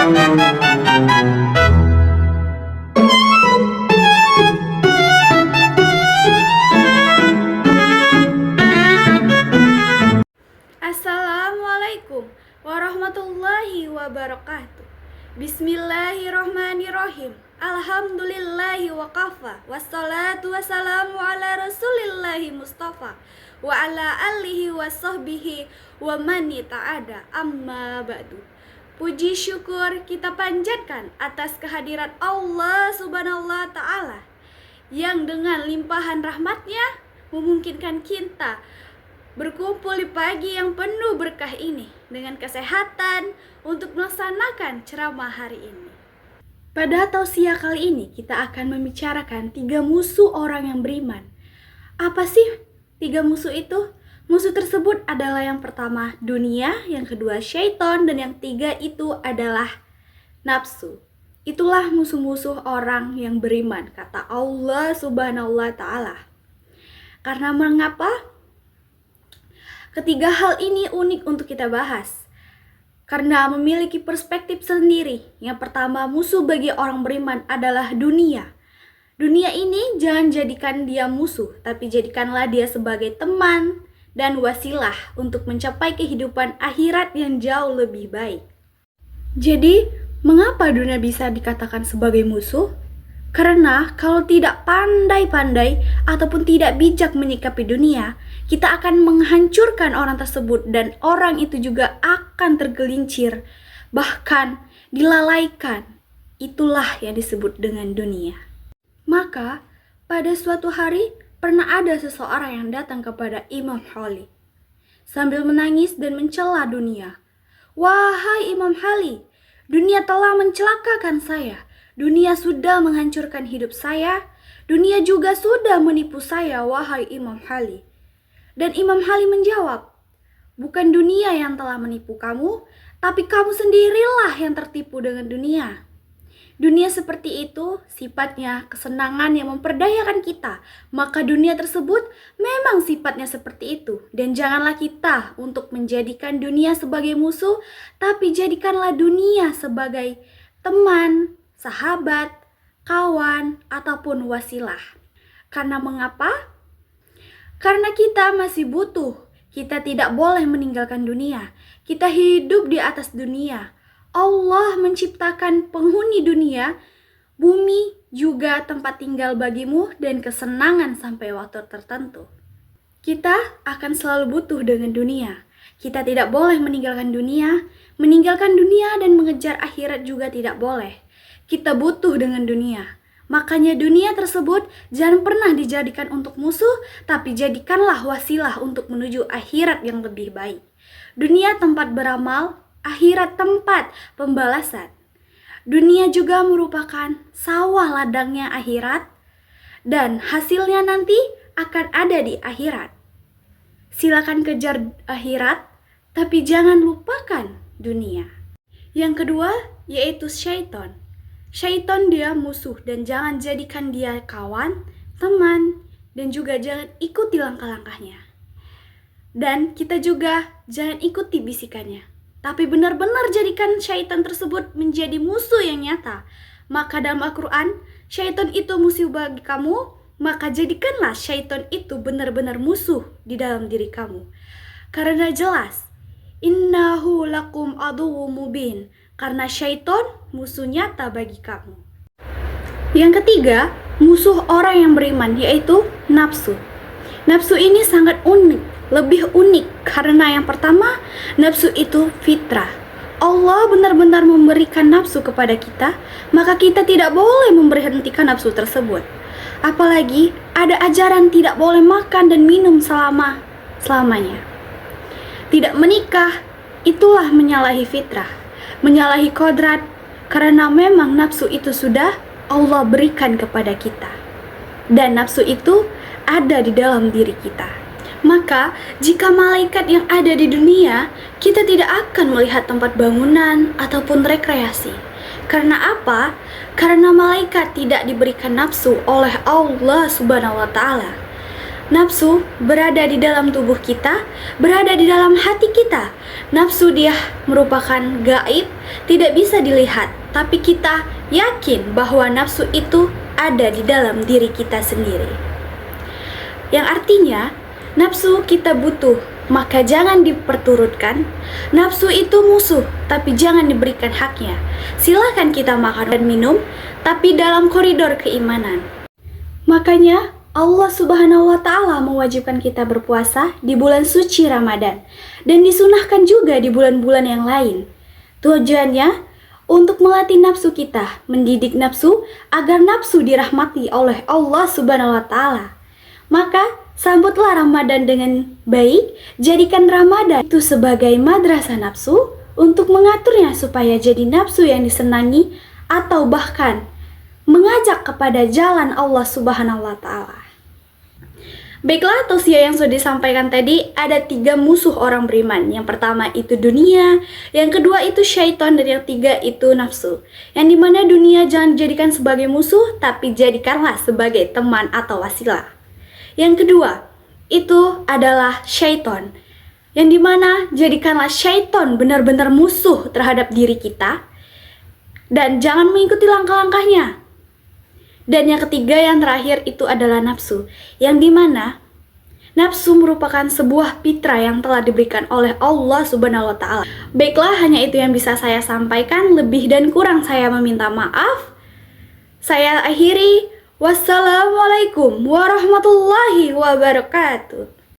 Assalamualaikum warahmatullahi wabarakatuh. Bismillahirrohmanirrohim. Alhamdulillahi wa kafa. Wassalatu wassalamu ala rasulillahi mustafa wa ala alihi wa sahbihi wa mani ta'ada amma ba'du. Puji syukur kita panjatkan atas kehadiran Allah subhanahu wa ta'ala yang dengan limpahan rahmatnya memungkinkan kita berkumpul di pagi yang penuh berkah ini dengan kesehatan untuk melaksanakan ceramah hari ini. Pada tausiah kali ini kita akan membicarakan 3 musuh orang yang beriman. Apa sih 3 musuh itu? Musuh tersebut adalah yang pertama dunia, yang kedua syaitan, dan yang 3 itu adalah nafsu. Itulah musuh-musuh orang yang beriman, kata Allah subhanahu wa ta'ala. Karena mengapa? Ketiga hal ini unik untuk kita bahas karena memiliki perspektif sendiri. Yang pertama, musuh bagi orang beriman adalah dunia. Dunia ini jangan jadikan dia musuh, tapi jadikanlah dia sebagai teman dan wasilah untuk mencapai kehidupan akhirat yang jauh lebih baik. Jadi, mengapa dunia bisa dikatakan sebagai musuh? Karena kalau tidak pandai-pandai ataupun tidak bijak menyikapi dunia, kita akan menghancurkan orang tersebut dan orang itu juga akan tergelincir, bahkan dilalaikan. Itulah yang disebut dengan dunia. Maka, pada suatu hari pernah ada seseorang yang datang kepada Imam Hali sambil menangis dan mencela dunia. "Wahai Imam Hali, dunia telah mencelakakan saya. Dunia sudah menghancurkan hidup saya. Dunia juga sudah menipu saya, wahai Imam Hali." Dan Imam Hali menjawab, "Bukan dunia yang telah menipu kamu, tapi kamu sendirilah yang tertipu dengan dunia." Dunia seperti itu sifatnya kesenangan yang memperdayakan kita. Maka dunia tersebut memang sifatnya seperti itu. Dan janganlah kita untuk menjadikan dunia sebagai musuh, tapi jadikanlah dunia sebagai teman, sahabat, kawan, ataupun wasilah. Karena mengapa? Karena kita masih butuh. Kita tidak boleh meninggalkan dunia. Kita hidup di atas dunia. Allah menciptakan penghuni dunia, bumi juga tempat tinggal bagimu dan kesenangan sampai waktu tertentu. Kita akan selalu butuh dengan dunia. Kita tidak boleh meninggalkan dunia. Meninggalkan dunia dan mengejar akhirat juga tidak boleh. Kita butuh dengan dunia. Makanya dunia tersebut jangan pernah dijadikan untuk musuh, tapi jadikanlah wasilah untuk menuju akhirat yang lebih baik. Dunia tempat beramal, akhirat tempat pembalasan. Dunia juga merupakan sawah ladangnya akhirat, dan hasilnya nanti akan ada di akhirat. Silakan kejar akhirat, tapi jangan lupakan dunia. Yang kedua yaitu syaitan. Syaitan dia musuh dan jangan jadikan dia kawan, teman, dan juga jangan ikuti langkah-langkahnya. Dan kita juga jangan ikuti bisikannya, tapi benar-benar jadikan syaitan tersebut menjadi musuh yang nyata. Maka dalam Al-Quran, syaitan itu musuh bagi kamu, maka jadikanlah syaitan itu benar-benar musuh di dalam diri kamu. Karena jelas, innahu lakum aduwwum mubin. Karena syaitan musuh nyata bagi kamu. Yang ketiga, musuh orang yang beriman yaitu nafsu. Nafsu ini sangat unik, lebih unik karena yang pertama, nafsu itu fitrah. Allah benar-benar memberikan nafsu kepada kita, maka kita tidak boleh memberhentikan nafsu tersebut. Apalagi ada ajaran tidak boleh makan dan minum selamanya. Tidak menikah, itulah menyalahi fitrah. Menyalahi kodrat, karena memang nafsu itu sudah Allah berikan kepada kita. Dan nafsu itu ada di dalam diri kita. Maka, jika malaikat yang ada di dunia, kita tidak akan melihat tempat bangunan ataupun rekreasi. Karena apa? Karena malaikat tidak diberikan nafsu oleh Allah subhanahu wa ta'ala. Nafsu berada di dalam tubuh kita, berada di dalam hati kita. Nafsu dia merupakan gaib, tidak bisa dilihat, tapi kita yakin bahwa nafsu itu ada di dalam diri kita sendiri. Yang artinya, nafsu kita butuh, maka jangan diperturutkan. Nafsu itu musuh, tapi jangan diberikan haknya. Silakan kita makan dan minum, tapi dalam koridor keimanan. Makanya Allah Subhanahu wa Ta'ala mewajibkan kita berpuasa di bulan suci Ramadan dan disunahkan juga di bulan-bulan yang lain. Tujuannya untuk melatih nafsu kita, mendidik nafsu agar nafsu dirahmati oleh Allah Subhanahu wa Ta'ala. Maka sambutlah Ramadan dengan baik, jadikan Ramadan itu sebagai madrasah nafsu untuk mengaturnya supaya jadi nafsu yang disenangi atau bahkan mengajak kepada jalan Allah Subhanahu wa Ta'ala. Baiklah, tausiah yang sudah disampaikan tadi, ada 3 musuh orang beriman. Yang pertama itu dunia, yang kedua itu syaitan, dan yang ketiga itu nafsu. Yang dimana dunia jangan dijadikan sebagai musuh, tapi jadikanlah sebagai teman atau wasilah. Yang kedua itu adalah syaitan, yang dimana jadikanlah syaitan benar-benar musuh terhadap diri kita, dan jangan mengikuti langkah-langkahnya. Dan yang ketiga, yang terakhir itu adalah nafsu, yang dimana nafsu merupakan sebuah fitrah yang telah diberikan oleh Allah Subhanahu wa Ta'ala. Baiklah, hanya itu yang bisa saya sampaikan. Lebih dan kurang saya meminta maaf. Saya akhiri. Wassalamualaikum warahmatullahi wabarakatuh.